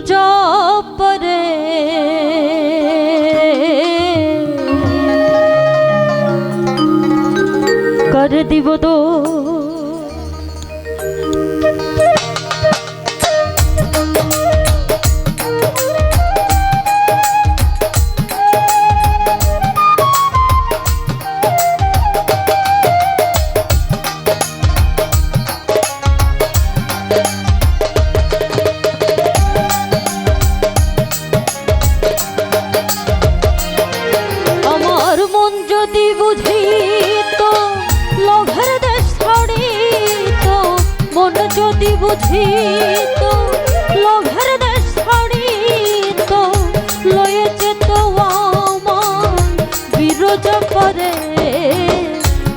জপরে कर দিব দো যদি বুঝিত লোভের দেশ ছাড়িত লয়েছে তো আমার বিরোধ পরে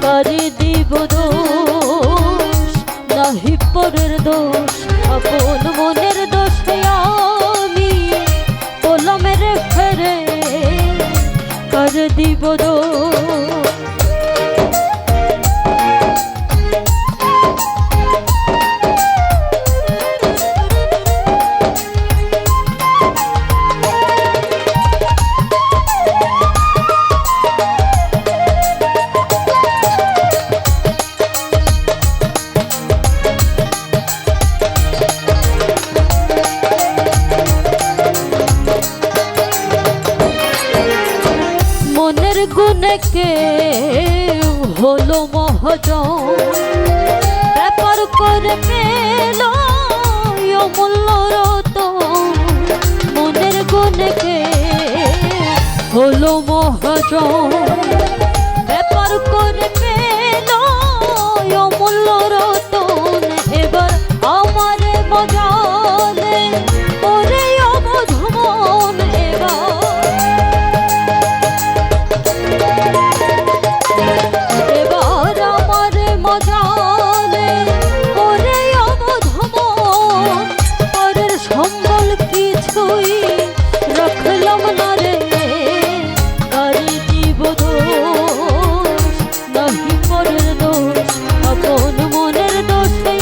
করে দিব দোষ নাহি পরের দোষ আপন মনের দোষে আমি কলমের ফেরে করে দিব দোষ গুণে কে হলো মহাজন ব্যাপার করে পেল অমূল্য রতন মনের গুণে কে হলো মহাজন ব্যাপার করে পেল অমূল্য রতন এবার আমার মজালে ওরে অবধ মন এবার আমার মজালে ওরে অবধ মন পরের সম্বল কিছুই রাখলাম না রে করে দিব দোষ নাহি পরের দোষ আপন মনের দোষে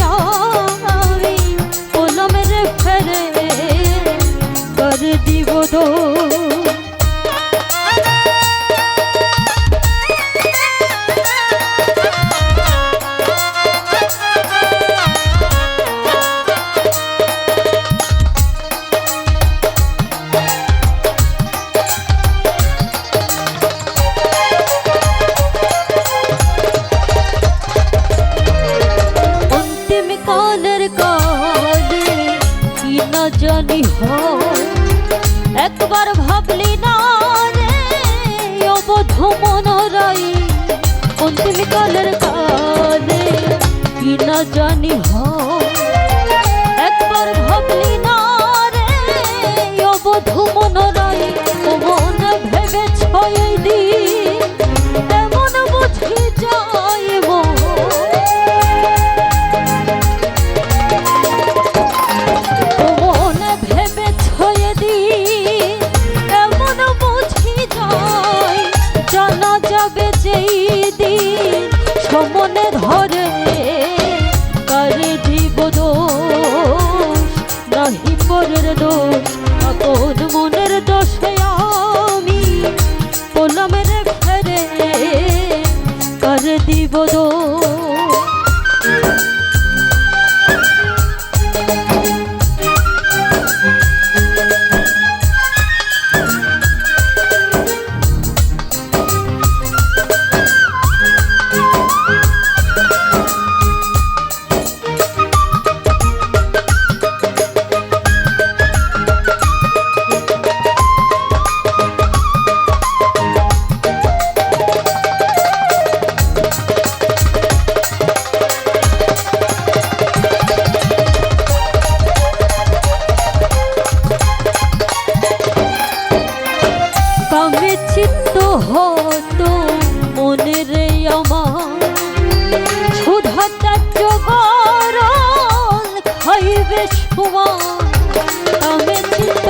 আমি কলমের ফেরে করে দিব দোষ কালের কালে কি না জানি হয় একবার ভাবলি না রে অবধ মনরাই অন্তিম কালের কালে কি না জানি হয় একবার ভাবলি না রে অবধ মনরাই মন ভেবে ছয় দিন তেমন বুঝি যায় জানা যাবে যেই দিন সমনে ধরে করে দিব দোষ নাহি পরের দোষ আপন মনের দোষে আমি কলমের ফেরে করে দিব দোষ কামে চিত্ত হতো মনের আমার সুধা ত্যায্য গরল খাইবে সুমা কামে চিত্ত